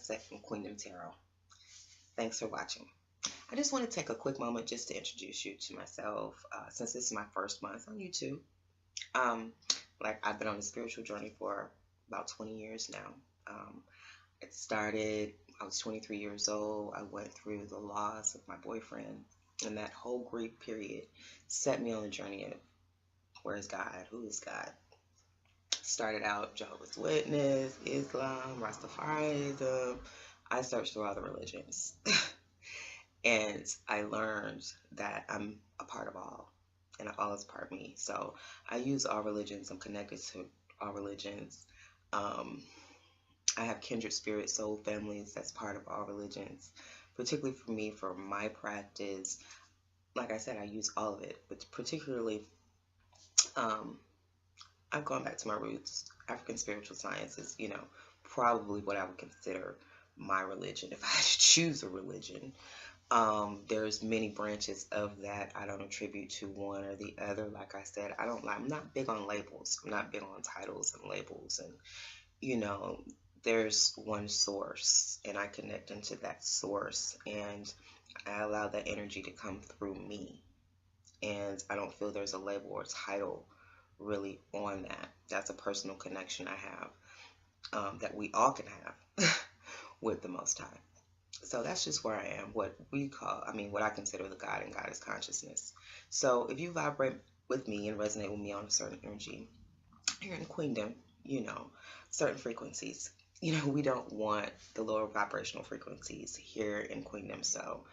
Auset from Queendom Tarot. Thanks for watching. I just want to take a quick moment just to introduce you to myself, since this is my first month on YouTube. Like I've been on a spiritual journey for about 20 years now. It started, I was 23 years old. I went through the loss of my boyfriend, and that whole grief period set me on the journey of where is God? Who is God? Started out Jehovah's Witness, Islam, Rastafarianism. I searched through all the religions. And I learned that I'm a part of all, and all is part of me. So I use all religions. I'm connected to all religions. I have kindred spirit soul families that's part of all religions. Particularly for me, for my practice, like I said, I use all of it. But particularly, I've gone back to my roots. African spiritual science is, probably what I would consider my religion if I had to choose a religion. There's many branches of that. I don't attribute to one or the other. Like I said, I'm not big on labels. I'm not big on titles and labels. And, there's one source, and I connect into that source, and I allow that energy to come through me. And I don't feel there's a label or title really on that. That's a personal connection I have, that we all can have with the Most High. So that's just where I am, what I consider the God and Goddess consciousness. So if you vibrate with me and resonate with me on a certain energy, here in Queendom, certain frequencies, we don't want the lower vibrational frequencies here in Queendom. So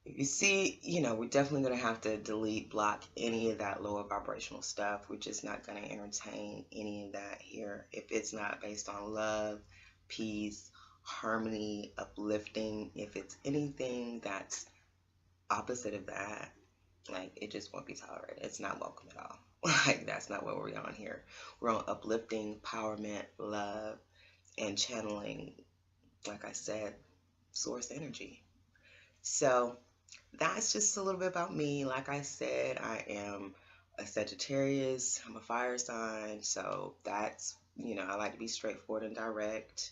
if you see, we're definitely going to have to delete, block any of that lower vibrational stuff. We're just not going to entertain any of that here. If it's not based on love, peace, harmony, uplifting, if it's anything that's opposite of that, like, it just won't be tolerated. It's not welcome at all. Like, that's not what we're on here. We're on uplifting, empowerment, love, and channeling, like I said, source energy. So that's just a little bit about me. Like I said, I am a Sagittarius. I'm a fire sign. So that's, I like to be straightforward and direct,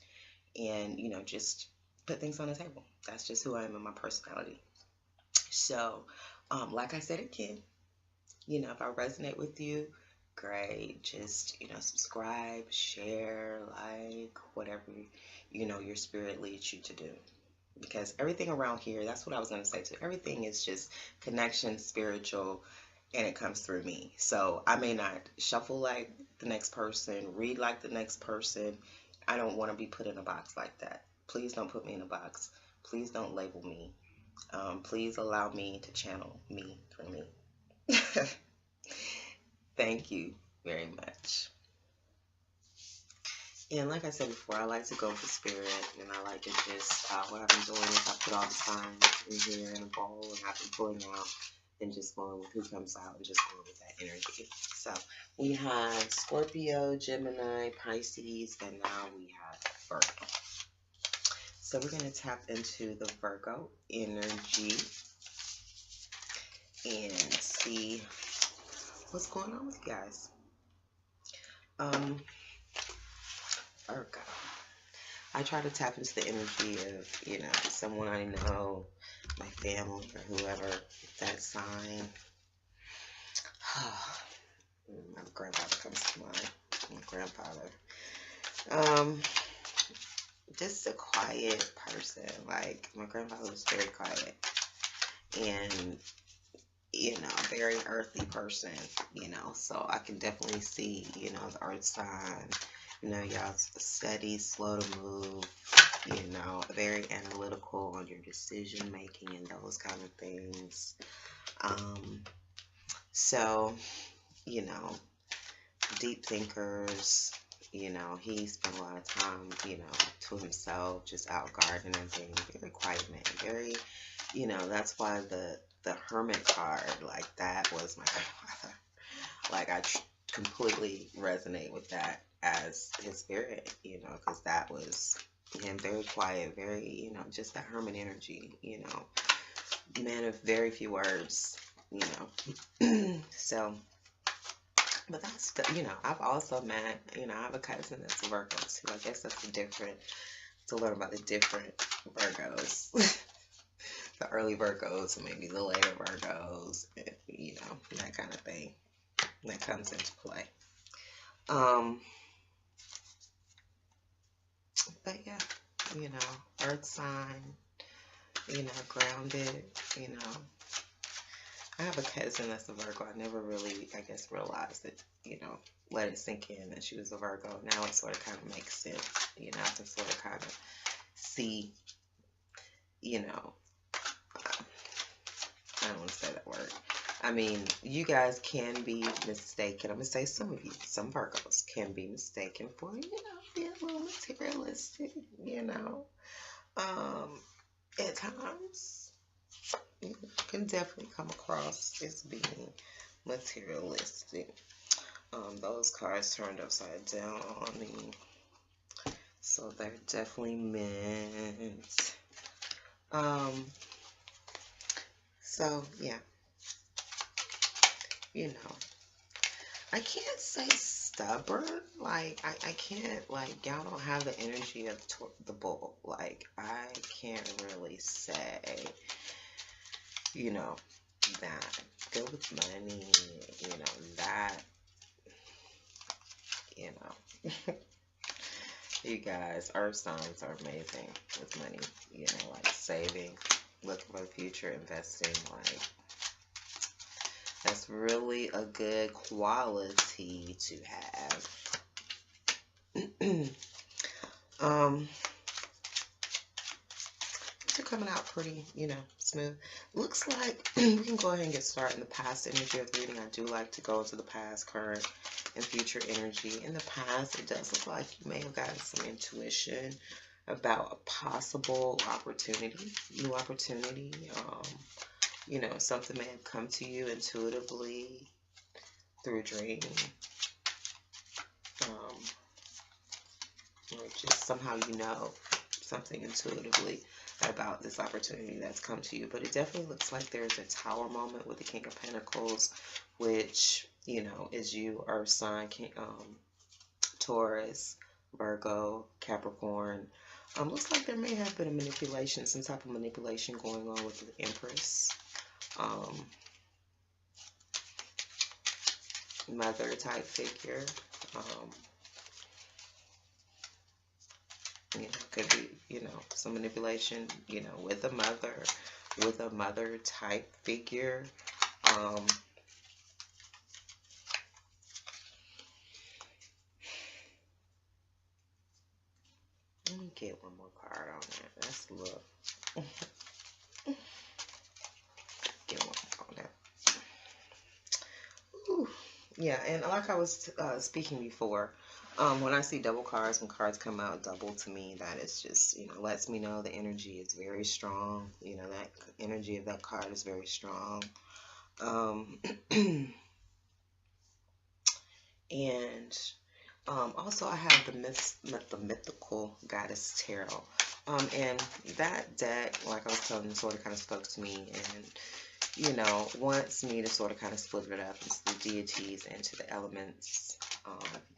and, just put things on the table. That's just who I am in my personality. So, like I said again, if I resonate with you, great. Just, subscribe, share, like, whatever, your spirit leads you to do. Because everything around here, that's what I was going to say too. Everything is just connection, spiritual, and it comes through me. So I may not shuffle like the next person, read like the next person. I don't want to be put in a box like that. Please don't put me in a box. Please don't label me. Please allow me to channel me through me. Thank you very much. And like I said before, I like to go for spirit, and I like to just, what I've been doing is I put all the signs in here in a bowl, and I've been pulling out and just going with who comes out and just going with that energy. So we have Scorpio, Gemini, Pisces, and now we have Virgo. So we're going to tap into the Virgo energy and see what's going on with you guys. Virgo. I try to tap into the energy of, someone I know, my family, or whoever, that sign. My grandfather comes to mind. My grandfather. Just a quiet person. Like, my grandfather was very quiet. And, a very earthy person, so I can definitely see, the earth sign. Y'all steady, slow to move, very analytical on your decision making and those kind of things. So, deep thinkers, he spent a lot of time, to himself, just out gardening and things. Very quiet man, very, that's why the hermit card, like, that was my grandfather. Like, I completely resonate with that as his spirit, because that was him, very quiet, very, just that hermit energy, man of very few words, so, but that's, I've also met, I have a cousin that's a Virgo too. I guess that's a different to learn about the different Virgos. The early Virgos and maybe the later Virgos, and, you know, that kind of thing that comes into play. But yeah, you know, earth sign, you know, grounded, you know. I have a cousin that's a Virgo. I never really, I guess, realized it, you know, let it sink in that she was a Virgo. Now it sort of kind of makes sense, you know, I can sort of kind of see, you know, I don't want to say that word. I mean, you guys can be mistaken. I'm going to say some of you, some Virgos can be mistaken for, you know, being a little materialistic, you know. At times, you can definitely come across as being materialistic. Those cards turned upside down on me. So they're definitely meant. So yeah. You know, I can't say stubborn. Like, I can't, like, y'all don't have the energy of the bull. Like, I can't really say, you know, that. Good with money, you know, that, you know. You guys, earth signs are amazing with money. You know, like saving, looking for the future, investing, like, that's really a good quality to have. They're coming out pretty, you know, smooth. Looks like we can go ahead and get started in the past energy of the reading. I do like to go into the past, current, and future energy. In the past, it does look like you may have gotten some intuition about a possible opportunity, new opportunity. You know, something may have come to you intuitively through a dream. Or just somehow you know something intuitively about this opportunity that's come to you. But it definitely looks like there's a tower moment with the King of Pentacles, which, you know, is you, Earth sign, Taurus, Virgo, Capricorn. Looks like there may have been a manipulation, some type of manipulation going on with the Empress. Mother type figure. You know, could be, you know, some manipulation, you know, with a mother type figure. Let me get one more card on that. Let's look. Get one more on that. Ooh. Yeah, and like I was speaking before, when I see double cards, when cards come out double, to me, that is just, you know, lets me know the energy is very strong. You know, that energy of that card is very strong. And also I have the Mythical Goddess Tarot. And that deck, like I was telling you, sort of kind of spoke to me, and, you know, wants me to sort of kind of split it up into the deities and to the elements,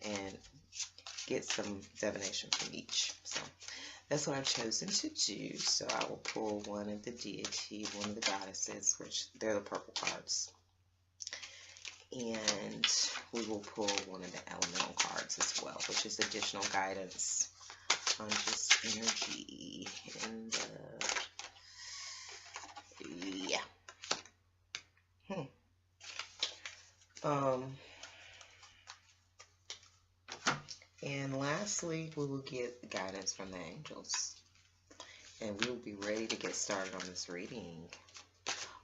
and get some divination from each. So that's what I've chosen to do. So I will pull one of the deities, one of the goddesses, which they're the purple cards. And we will pull one of the elemental cards as well, which is additional guidance on just energy and yeah. And lastly, we will get guidance from the angels, and we will be ready to get started on this reading.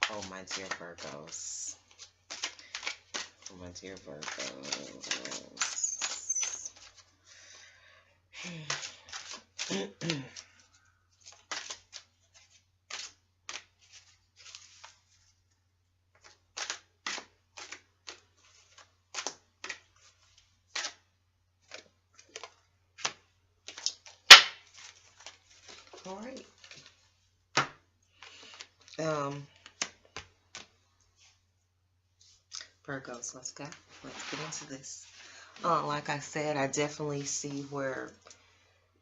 Oh, my dear Virgos. Oh, my dear Virgos. All right. Virgos, let's go. Let's get into this. Like I said, I definitely see where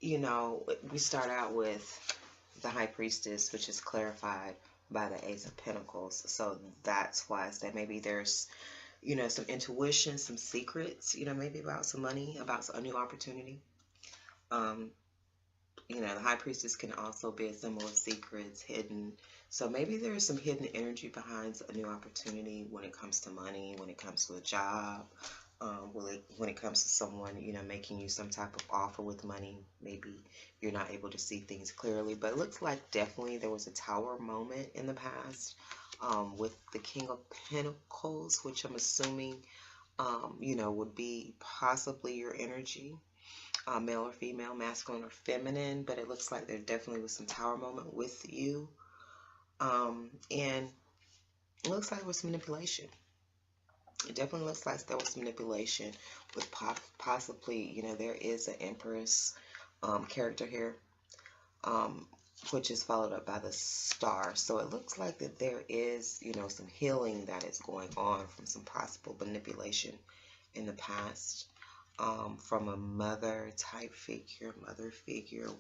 you know, we start out with the High Priestess, which is clarified by the Ace of Pentacles. So that's why I said maybe there's, you know, some intuition, some secrets, you know, maybe about some money, about a new opportunity. You know, the High Priestess can also be a symbol of secrets, hidden. So maybe there's some hidden energy behind a new opportunity when it comes to money, when it comes to a job, when it comes to someone, you know, making you some type of offer with money. Maybe you're not able to see things clearly, but it looks like definitely there was a tower moment in the past with the King of Pentacles, which I'm assuming, you know, would be possibly your energy. Male or female, masculine or feminine, but it looks like there definitely was some tower moment with you. And it looks like there was manipulation. It definitely looks like there was manipulation with possibly, you know, there is an Empress character here, which is followed up by the Star. So it looks like that there is, you know, some healing that is going on from some possible manipulation in the past. From a mother type figure,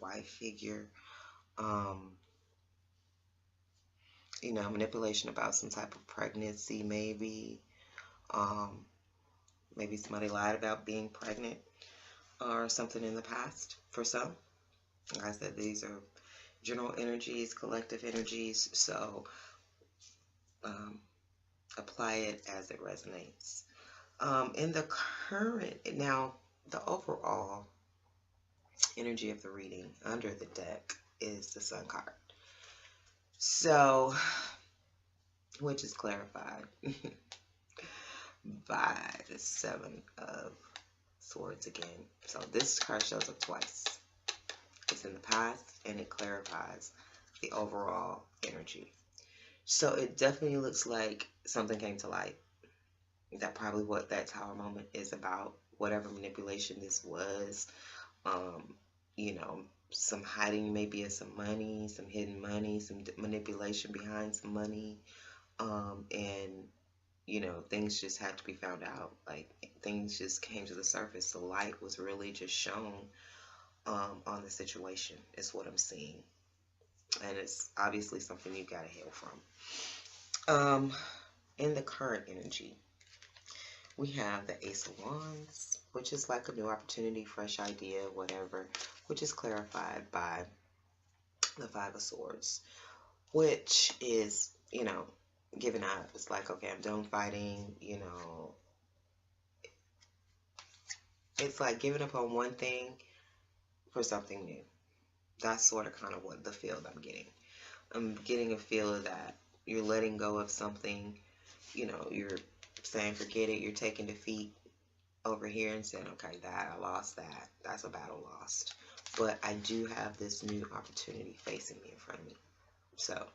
wife figure, you know, manipulation about some type of pregnancy, maybe. Maybe somebody lied about being pregnant or something in the past for some. Like I said, these are general energies, collective energies, so apply it as it resonates. In the current, now, the overall energy of the reading under the deck is the Sun card. So, which is clarified by the Seven of Swords again. So this card shows up twice. It's in the past and it clarifies the overall energy. So it definitely looks like something came to light. That probably what that tower moment is about. Whatever manipulation this was, you know, some hiding maybe of some money, some hidden money, some manipulation behind some money, and you know, things just had to be found out. Like things just came to the surface. The light was really just shown on the situation is what I'm seeing, and it's obviously something you gotta heal from. In the current energy, we have the Ace of Wands, which is like a new opportunity, fresh idea, whatever, which is clarified by the Five of Swords, which is, you know, giving up. It's like, okay, I'm done fighting, you know. It's like giving up on one thing for something new. That's sort of kind of what the feel I'm getting. I'm getting a feel that you're letting go of something, you know, you're saying forget it, you're taking defeat over here and saying, okay, that I lost that. That's a battle lost. But I do have this new opportunity facing me in front of me. So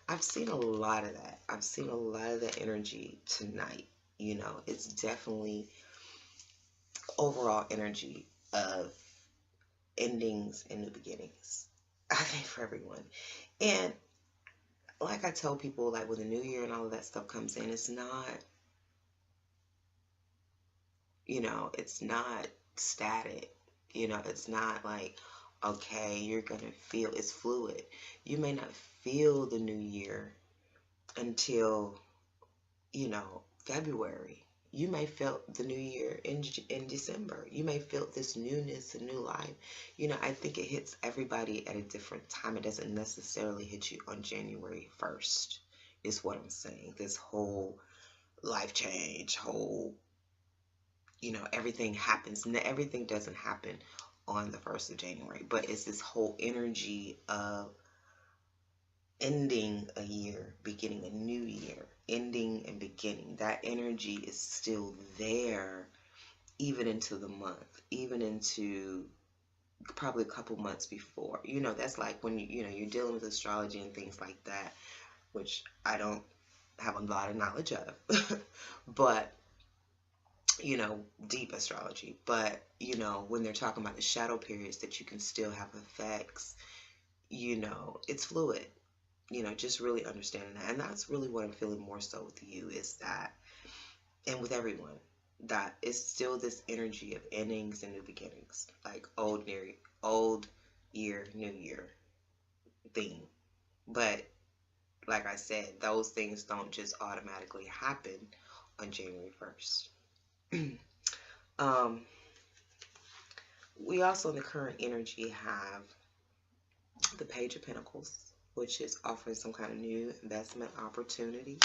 I've seen a lot of that. I've seen a lot of that energy tonight. You know, it's definitely overall energy of endings and new beginnings. I think for everyone. And like I tell people, like when the new year and all of that stuff comes in, it's not, you know, it's not static. You know, it's not like, okay, you're going to feel, it's fluid. You may not feel the new year until, you know, February. You may feel the new year in December. You may feel this newness and new life. You know, I think it hits everybody at a different time. It doesn't necessarily hit you on January 1st, is what I'm saying. This whole life change, whole, you know, everything happens. Everything doesn't happen on the 1st of January, but it's this whole energy of ending a year, beginning a new year, ending and beginning. That energy is still there even into the month, even into probably a couple months before. You know, that's like when you know, you're dealing with astrology and things like that, which I don't have a lot of knowledge of. But you know, deep astrology. But you know, when they're talking about the shadow periods that you can still have effects, you know, it's fluid. You know, just really understanding that. And that's really what I'm feeling more so with you, is that, and with everyone, that it's still this energy of endings and new beginnings. Like old old year, new year theme. But like I said, those things don't just automatically happen on January 1st. We also in the current energy have the Page of Pentacles, which is offering some kind of new investment opportunity.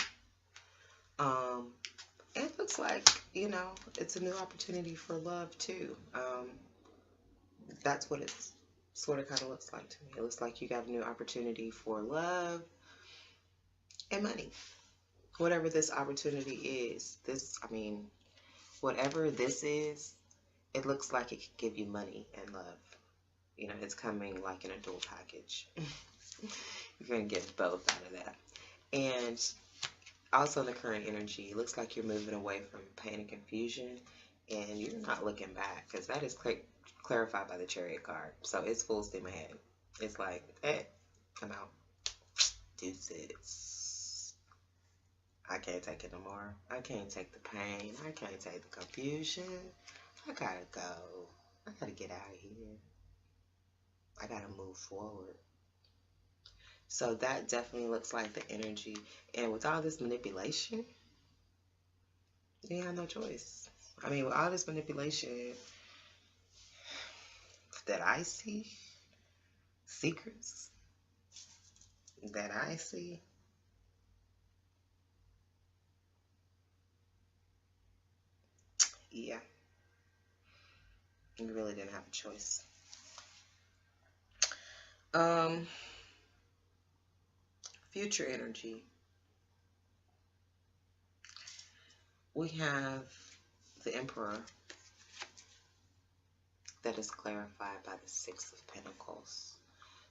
It looks like, you know, it's a new opportunity for love too. That's what it's sort of kind of looks like to me. It looks like you got a new opportunity for love and money. Whatever this opportunity is, whatever this is, it looks like it could give you money and love. You know, it's coming like in a dual package. You're going to get both out of that. And also in the current energy, it looks like you're moving away from pain and confusion, and you're not looking back, because that is clarified by the Chariot card. So it's full steam ahead. It's like, come out. Deuces. I can't take it no more. I can't take the pain. I can't take the confusion. I gotta go. I gotta get out of here. I gotta move forward. So that definitely looks like the energy. And with all this manipulation, you have no choice. I mean, with all this manipulation that I see, secrets that I see, yeah, you really didn't have a choice. Future energy. We have the Emperor that is clarified by the Six of Pentacles.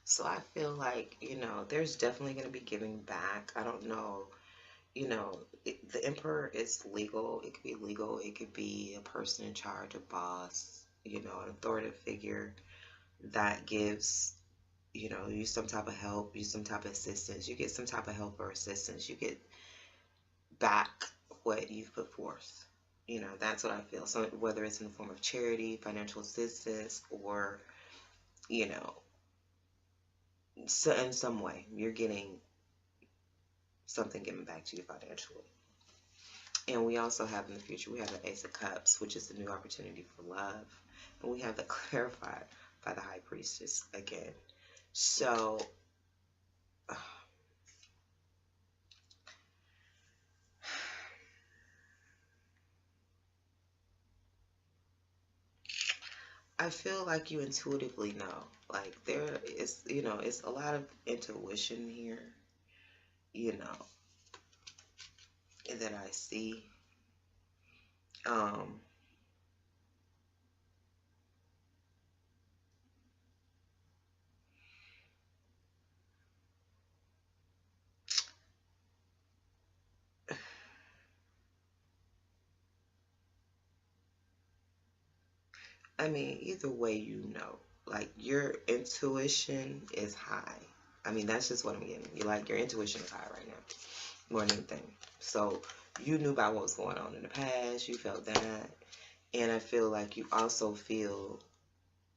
So I feel like, you know, there's definitely going to be giving back. I don't know, you know, the Emperor is legal. It could be legal. It could be a person in charge, a boss, you know, an authoritative figure that gives, you know, you some type of help, you some type of assistance. You get some type of help or assistance. You get back what you've put forth. You know, that's what I feel. So whether it's in the form of charity, financial assistance, or, you know, so in some way, you're getting something given back to you financially. And we also have in the future, we have the Ace of Cups, which is the new opportunity for love. And we have the clarified by the High Priestess again. So, I feel like you intuitively know. Like there is, you know, it's a lot of intuition here, you know, that I see. I mean, either way, you know, like your intuition is high. I mean, that's just what I'm getting. You like your intuition is high right now, more than anything. So you knew about what was going on in the past. You felt that, and I feel like you also feel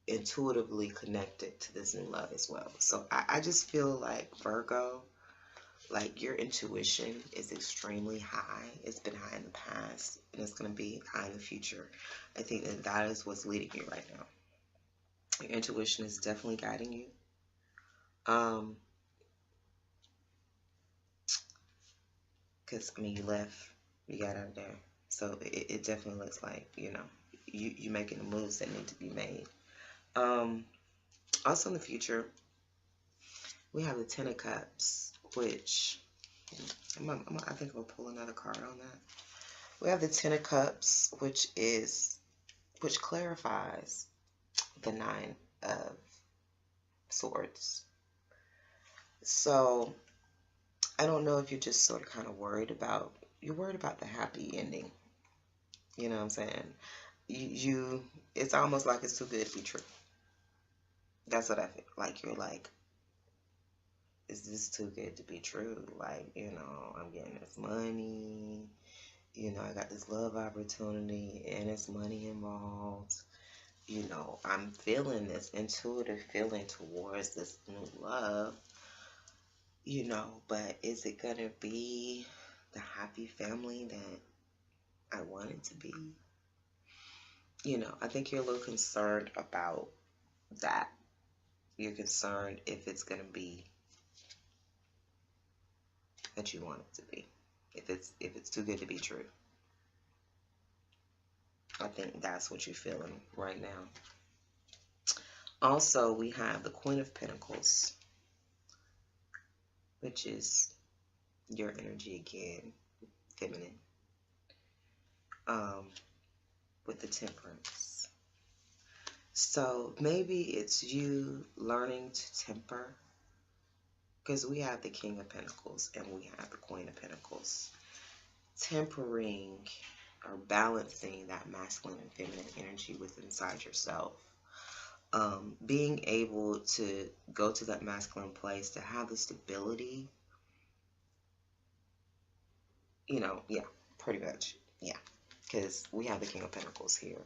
intuitively connected to this new love as well. So I just feel like Virgo, like your intuition is extremely high. It's been high in the past, and it's going to be high in the future. I think that is what's leading you right now. Your intuition is definitely guiding you. Because, I mean, you left, you got out of there. So it definitely looks like, you know, you making the moves that need to be made. Also in the future, we have the Ten of Cups, which I think I'll pull another card on that. We have the Ten of Cups, which clarifies the Nine of Swords. So I don't know if you're just sort of kind of worried about the happy ending. You know what I'm saying? It's almost like it's too good to be true. That's what I feel like. You're like, is this too good to be true? Like, you know, I'm getting this money, you know, I got this love opportunity and it's money involved. You know, I'm feeling this intuitive feeling towards this new love, you know, but is it going to be the happy family that I want it to be? You know, I think you're a little concerned about that. You're concerned if it's going to be that you want it to be. If it's too good to be true. I think that's what you're feeling right now. Also, we have the Queen of Pentacles, which is your energy again, feminine, with the Temperance. So maybe it's you learning to temper, because we have the King of Pentacles and we have the Queen of Pentacles. Tempering or balancing that masculine and feminine energy within inside yourself. Being able to go to that masculine place, to have the stability, you know, yeah, pretty much, yeah, because we have the King of Pentacles here,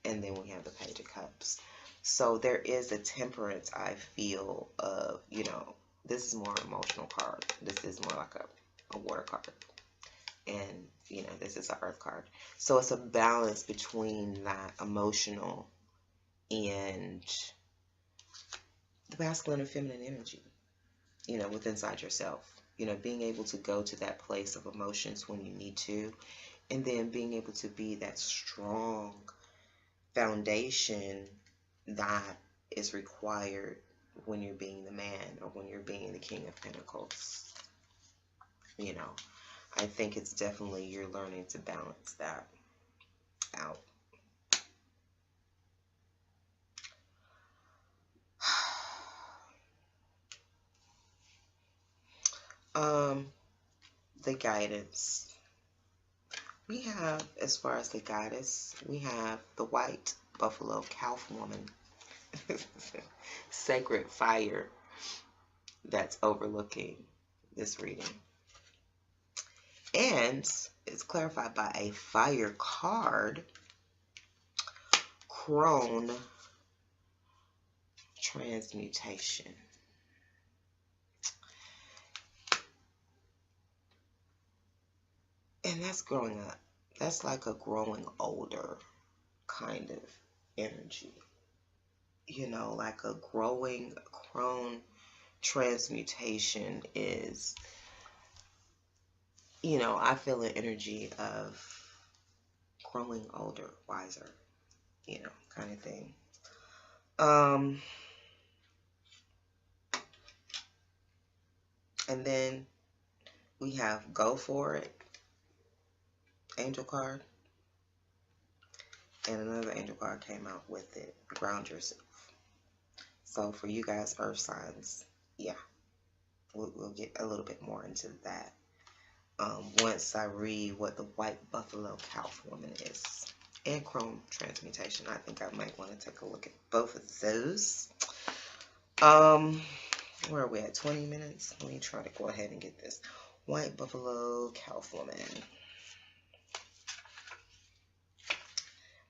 and then we have the Page of Cups. So there is a temperance, I feel, of, you know, this is more an emotional card. This is more like a water card. And, you know, this is an earth card. So it's a balance between that emotional and the masculine and feminine energy, you know, within inside yourself. You know, being able to go to that place of emotions when you need to, and then being able to be that strong foundation that is required when you're being the man or when you're being the King of Pentacles. You know, I think it's definitely you're learning to balance that out. The guidance. We have, as far as the goddess, we have the white buffalo calf woman. Sacred fire that's overlooking this reading. And it's clarified by a fire card, crone transmutation. And that's growing up. That's like a growing older kind of energy. You know, like a growing crone transmutation is, you know, I feel the energy of growing older, wiser, you know, kind of thing. And then we have Go For It, angel card. And another angel card came out with it, Ground Yourself. So for you guys, earth signs, yeah, we'll get a little bit more into that once I read what the white buffalo calf woman is. And crone transmutation. I think I might want to take a look at both of those. Where are we at? 20 minutes? Let me try to go ahead and get this. White buffalo calf woman.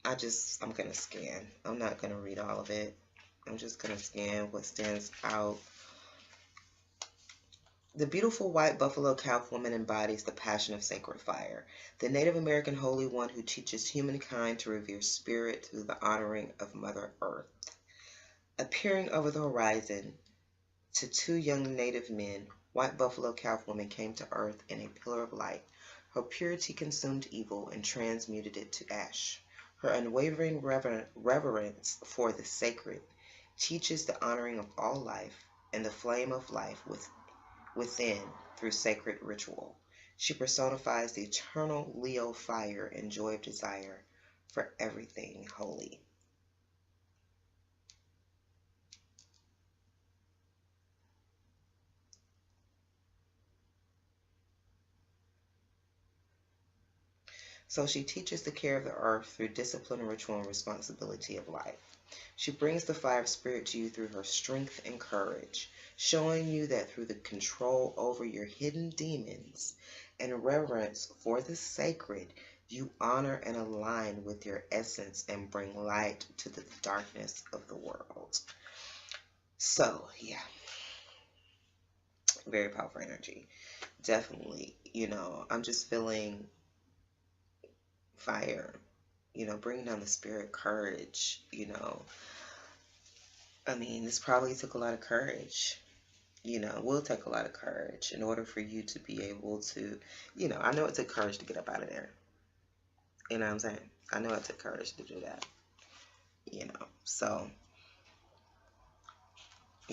I'm going to scan. I'm not going to read all of it. I'm just going to scan what stands out. The beautiful white buffalo calf woman embodies the passion of sacred fire, the Native American holy one who teaches humankind to revere spirit through the honoring of Mother Earth. Appearing over the horizon to two young Native men, white buffalo calf woman came to earth in a pillar of light. Her purity consumed evil and transmuted it to ash. Her unwavering reverence for the sacred teaches the honoring of all life and the flame of life within through sacred ritual. She personifies the eternal Leo fire and joy of desire for everything holy. So she teaches the care of the earth through discipline, ritual, and responsibility of life. She brings the fire of spirit to you through her strength and courage, showing you that through the control over your hidden demons and reverence for the sacred, You honor and align with your essence and bring light to the darkness of the world. So, yeah, very powerful energy. Definitely, I'm just feeling fire, bringing down the spirit, courage, I mean, this probably took a lot of courage. Will take a lot of courage in order for you to be able to, I know it took courage to get up out of there. You know what I'm saying? I know it took courage to do that. So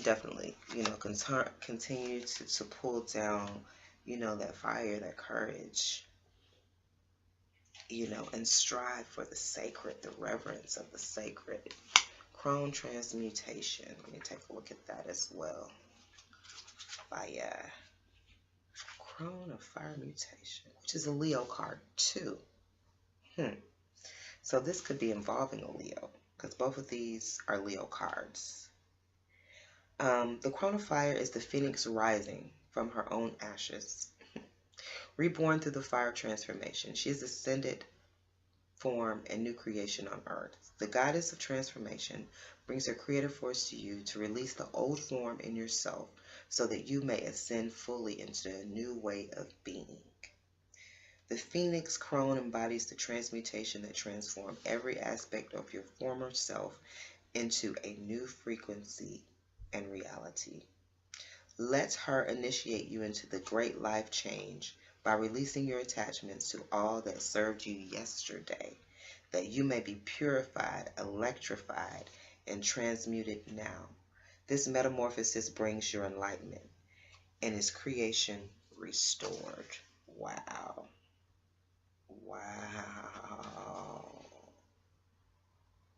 definitely, continue to pull down, that fire, that courage, and strive for the sacred, the reverence of the sacred. Crone transmutation. Let me take a look at that as well. Fire. Crone of fire mutation, which is a Leo card too. So this could be involving a Leo, because both of these are Leo cards. The Crone of Fire is the phoenix rising from her own ashes, reborn through the fire transformation. She is ascended form and new creation on earth. The goddess of transformation brings her creative force to you to release the old form in yourself so that you may ascend fully into a new way of being. The Phoenix Crone embodies the transmutation that transforms every aspect of your former self into a new frequency and reality. Let her initiate you into the great life change by releasing your attachments to all that served you yesterday, that you may be purified, electrified, and transmuted now. This metamorphosis brings your enlightenment and is creation restored. Wow. Wow.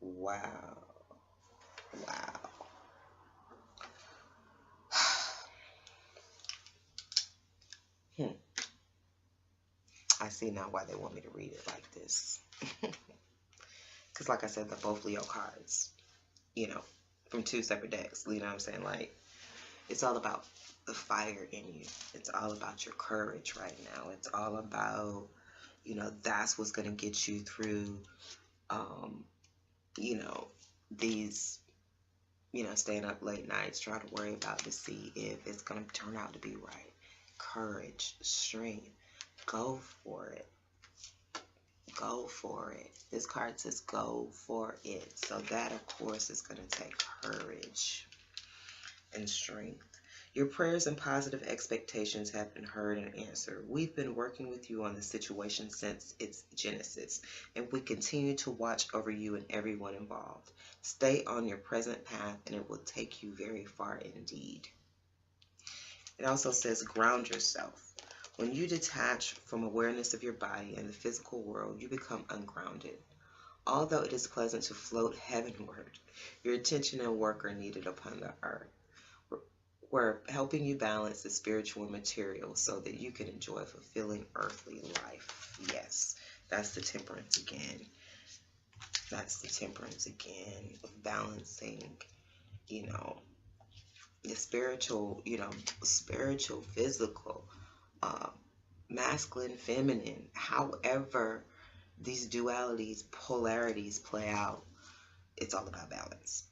Wow. Wow. I see now why they want me to read it like this. Because like I said, they're both Leo cards, from two separate decks. You know what I'm saying? Like, it's all about the fire in you. It's all about your courage right now. It's all about, that's what's going to get you through, these, staying up late nights, trying to worry about to see if it's going to turn out to be right. Courage, strength, go for it. Go for it. This card says go for it. So that, of course, is going to take courage and strength. Your prayers and positive expectations have been heard and answered. We've been working with you on the situation since its genesis, and we continue to watch over you and everyone involved. Stay on your present path, and it will take you very far indeed. It also says ground yourself. When you detach from awareness of your body and the physical world, you become ungrounded. Although it is pleasant to float heavenward, your attention and work are needed upon the earth. We're helping you balance the spiritual and material so that you can enjoy a fulfilling earthly life. Yes, that's the temperance again. That's the temperance again of balancing, the spiritual, spiritual, physical, masculine, feminine, however these dualities, polarities play out, it's all about balance.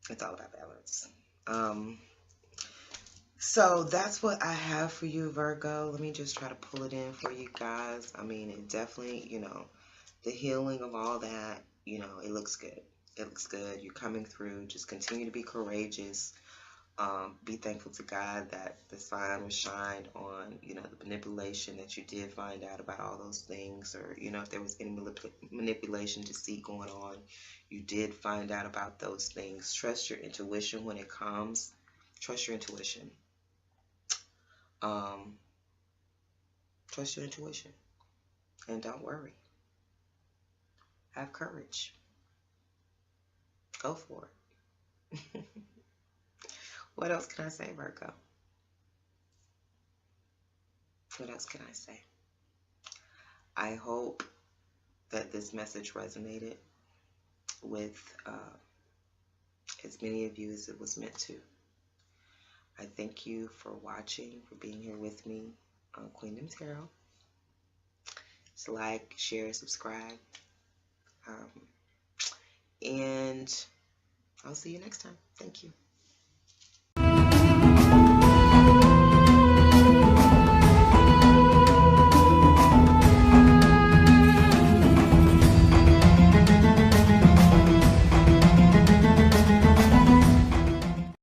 It's all about balance. So that's what I have for you, Virgo. Let me just try to pull it in for you guys. I mean, it definitely, the healing of all that, it looks good. It looks good. You're coming through. Just continue to be courageous. Be thankful to God that the sign was shined on, the manipulation that you did find out about all those things, or, if there was any manipulation deceit going on, you did find out about those things. Trust your intuition when it comes. Trust your intuition. Trust your intuition. And don't worry. Have courage. Go for it. What else can I say, Virgo? What else can I say? I hope that this message resonated with as many of you as it was meant to. I thank you for watching, for being here with me on Queendom Tarot. Just like, share, subscribe. And I'll see you next time. Thank you.